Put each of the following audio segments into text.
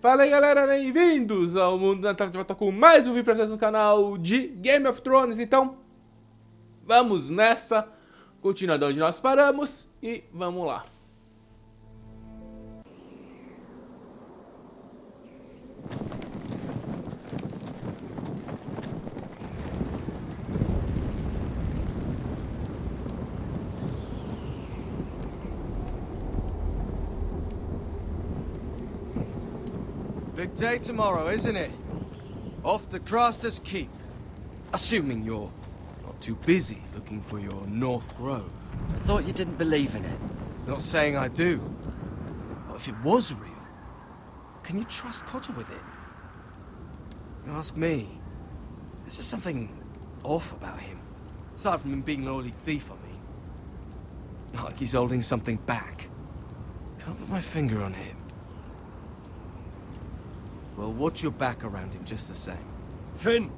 Fala aí galera, bem-vindos ao Mundo Natal, de volta com mais um vídeo pra vocês no canal de Game of Thrones. Então, vamos nessa, continuando onde nós paramos e vamos lá. Big day tomorrow, isn't it? Off to Craster's Keep. Assuming you're not too busy looking for your North Grove. I thought you didn't believe in it. Not saying I do. But if it was real, can you trust Potter with it? You ask me. There's just something off about him. Aside from him being an oily thief, I mean. Not like he's holding something back. Can't put my finger on him. Well, watch your back around him just the same. Finn,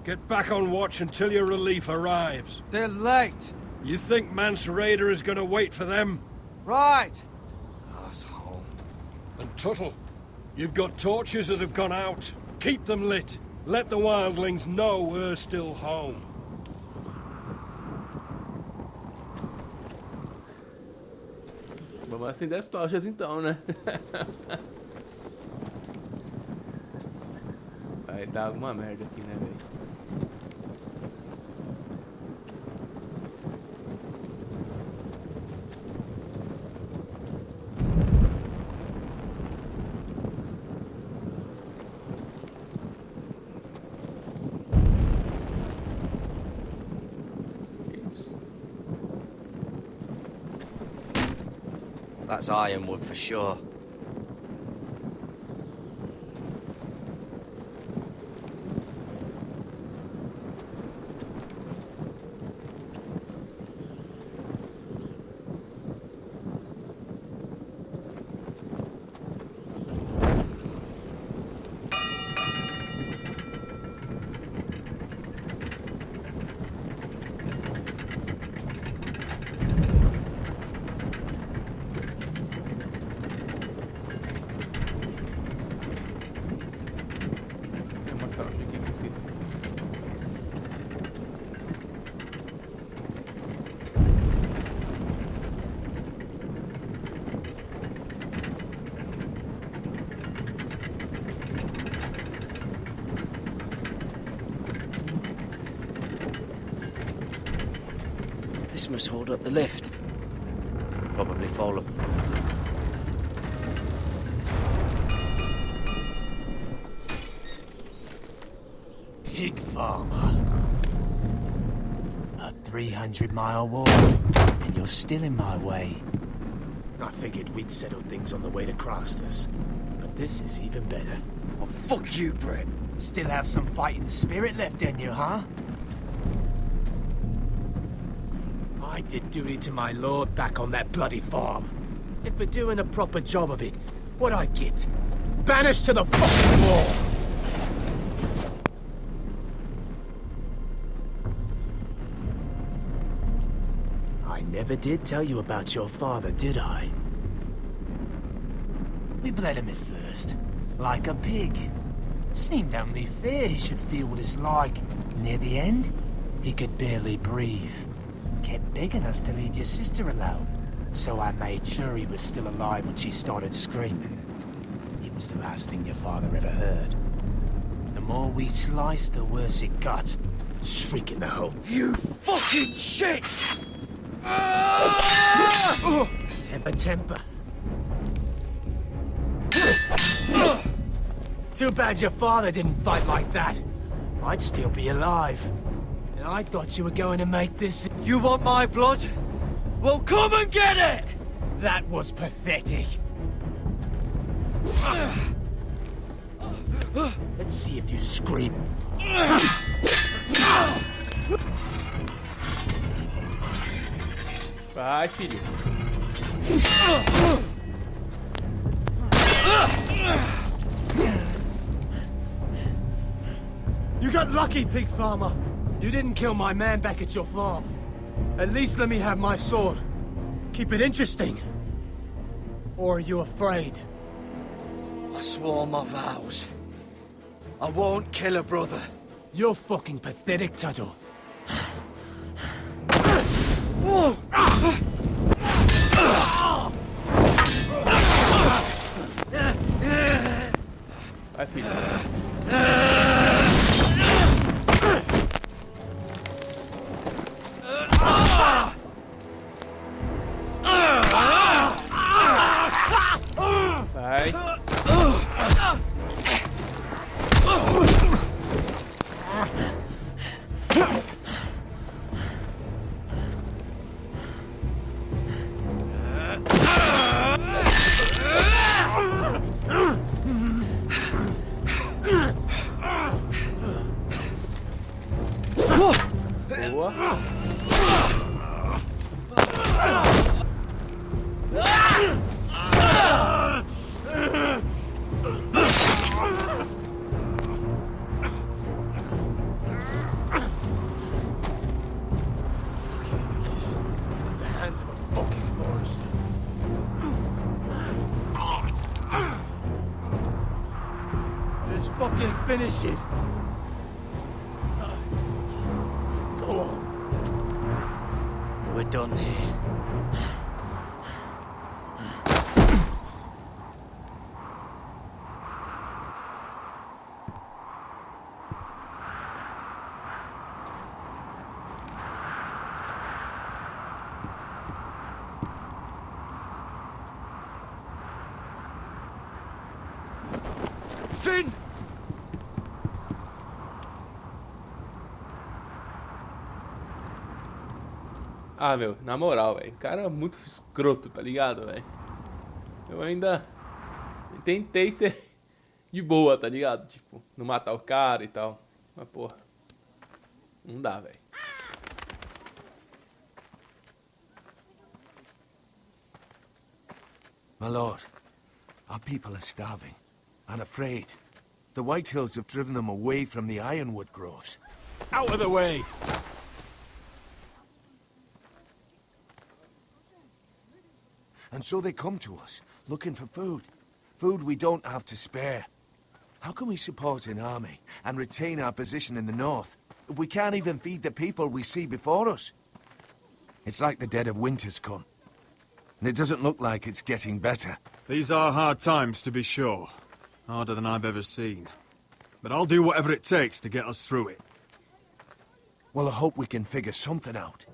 get back on watch until your relief arrives. They're late. You think Mance Rayder is going to wait for them? Right. Asshole. And Tuttle, you've got torches that have gone out. Keep them lit. Let the wildlings know we're still home. Vamos acender as tochas então, né? Vai dar alguma merda aqui, né, velho? That's ironwood for sure. This must hold up the lift. Probably fall up. Pig farmer. A 300-mile walk, and you're still in my way. I figured we'd settle things on the way to Craster's, but this is even better. Well, fuck you, Brett. Still have some fighting spirit left in you, huh? I did duty to my lord back on that bloody farm. And for doing a proper job of it, what'd I get? Banished to the fucking wall! I never did tell you about your father, did I? We bled him at first, like a pig. Seemed only fair he should feel what it's like. Near the end, he could barely breathe. Kept begging us to leave your sister alone, so I made sure he was still alive when she started screaming. It was the last thing your father ever heard. The more we sliced, the worse it got. Shrieking the whole... You fucking shit! Temper, temper. Too bad your father didn't fight like that. I'd still be alive. And I thought you were going to make this... You want my blood? Well, come and get it! That was pathetic. Let's see if you scream. Vai, filho. You got lucky, pig farmer. You didn't kill my man back at your farm. At least let me have my sword. Keep it interesting. Or are you afraid? I swore my vows. I won't kill a brother. You're fucking pathetic, Tuttle. Vai, filho. Vai. Boa. The hands of a fucking forest. Let's fucking finish it. Go on. We're done here. Finn! Ah, meu, na moral, velho. O cara é muito escroto, tá ligado, velho? Eu ainda tentei ser de boa, tá ligado? Tipo, não matar o cara e tal. Mas, porra, não dá, velho. My lord, our people are starving and afraid. The Whitehills have driven them away from the ironwood groves. Out of the way! And so they come to us, looking for food. Food we don't have to spare. How can we support an army and retain our position in the north if we can't even feed the people we see before us? It's like the dead of winter's come. And it doesn't look like it's getting better. These are hard times, to be sure. Harder than I've ever seen. But I'll do whatever it takes to get us through it. Well, I hope we can figure something out.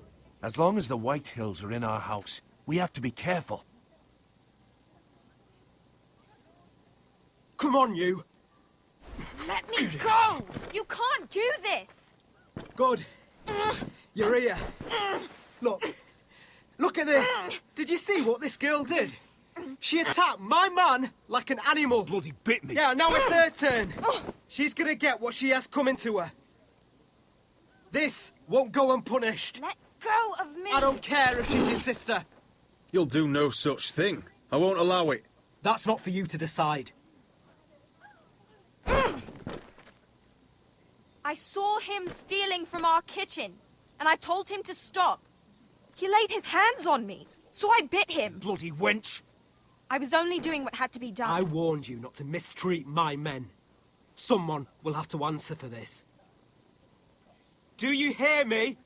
As long as the Whitehills are in our house, we have to be careful. Come on, you! Let me go! You can't do this! Good. You're here. Look. Look at this! Did you see what this girl did? She attacked my man like an animal. Bloody bit me. Yeah, now it's her turn. She's gonna get what she has coming to her. This won't go unpunished. Let go of me! I don't care if she's your sister. You'll do no such thing. I won't allow it. That's not for you to decide. I saw him stealing from our kitchen, and I told him to stop. He laid his hands on me, so I bit him. Bloody wench! I was only doing what had to be done. I warned you not to mistreat my men. Someone will have to answer for this. Do you hear me?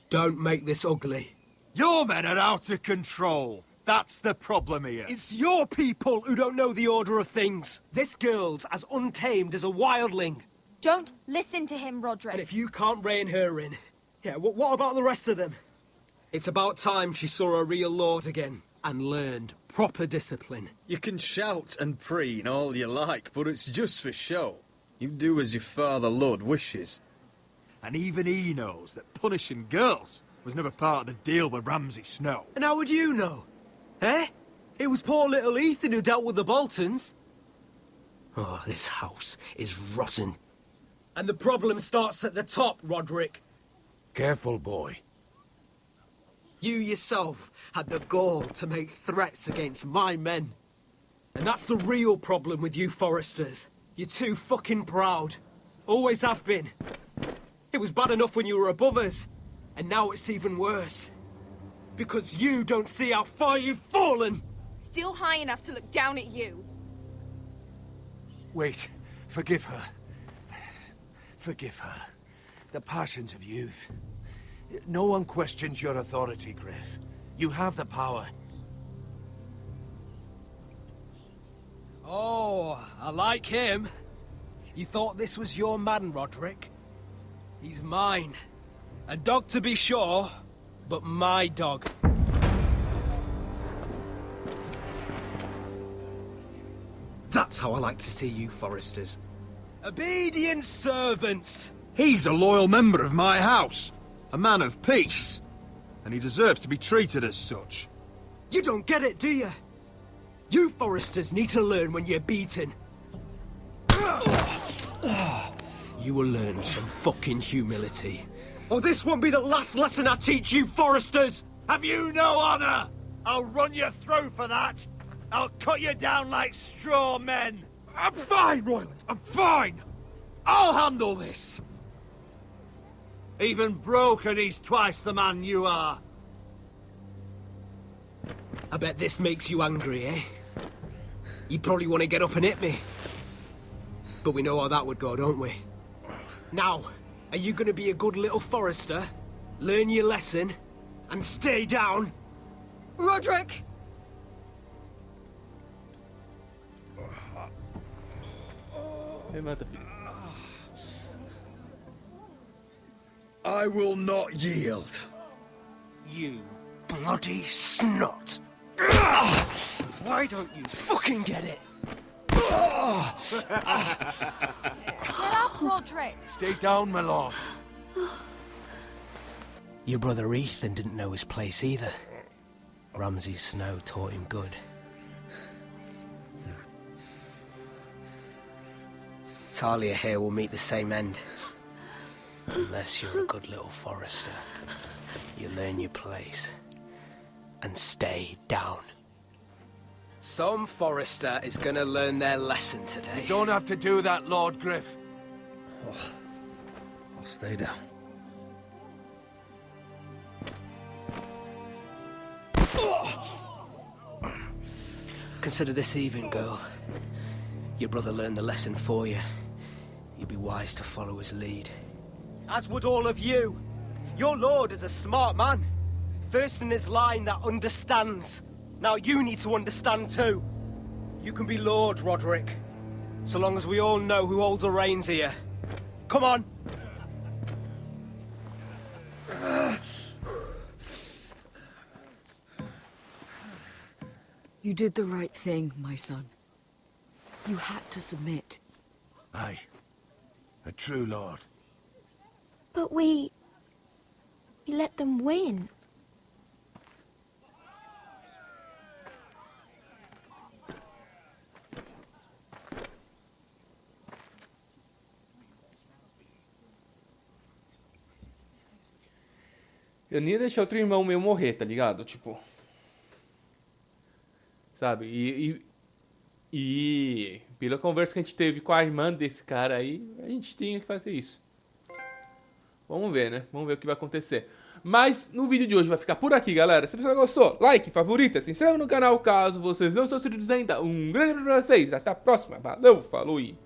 Don't make this ugly. Your men are out of control. That's the problem here. It's your people who don't know the order of things. This girl's as untamed as a wildling. Don't listen to him, Roderick. And if you can't rein her in, yeah, what about the rest of them? It's about time she saw a real lord again and learned proper discipline. You can shout and preen all you like, but it's just for show. You do as your father Lord wishes. And even he knows that punishing girls was never part of the deal with Ramsay Snow. And how would you know? Eh? It was poor little Ethan who dealt with the Boltons. Oh, this house is rotten. And the problem starts at the top, Roderick. Careful, boy. You yourself had the gall to make threats against my men. And that's the real problem with you Foresters. You're too fucking proud. Always have been. It was bad enough when you were above us, and now it's even worse. Because you don't see how far you've fallen! Still high enough to look down at you. Wait. Forgive her. Forgive her. The passions of youth. No one questions your authority, Griff. You have the power. Oh, I like him. You thought this was your man, Roderick? He's mine. A dog to be sure, but my dog. That's how I like to see you, Foresters. Obedient servants! He's a loyal member of my house. A man of peace. And he deserves to be treated as such. You don't get it, do you? You Foresters need to learn when you're beaten. You will learn some fucking humility. Or this won't be the last lesson I teach you, Foresters! Have you no honor? I'll run you through for that. I'll cut you down like straw men. I'm fine, Royland. I'm fine. I'll handle this. Even broken, he's twice the man you are. I bet this makes you angry, eh? You probably want to get up and hit me. But we know how that would go, don't we? Now, are you going to be a good little Forester, learn your lesson, and stay down? Roderick! Levanta, filho. I will not yield. You bloody snot! Why don't you fucking get it? Get up, Roderick! Stay down, my lord. Your brother Ethan didn't know his place either. Ramsay's snow taught him good. Talia here will meet the same end. Unless you're a good little Forester. You learn your place. And stay down. Some Forester is gonna learn their lesson today. You don't have to do that, Lord Griff. I'll stay down. Consider this even, girl. Your brother learned the lesson for you. You'd be wise to follow his lead. As would all of you. Your lord is a smart man. First in his line that understands. Now you need to understand too. You can be Lord, Roderick. So long as we all know who holds the reins here. Come on! You did the right thing, my son. You had to submit. Aye. A true lord. But we let them win. Eu nem ia deixar outro irmão meu morrer, tá ligado? Tipo... Sabe? E pela conversa que a gente teve com a irmã desse cara aí, a gente tinha que fazer isso. Vamos ver, né? Vamos ver o que vai acontecer. Mas no vídeo de hoje vai ficar por aqui, galera. Se você gostou, like, favorita, se inscreva no canal caso vocês não são inscritos ainda. Um grande beijo pra vocês. Até a próxima. Valeu, falou e...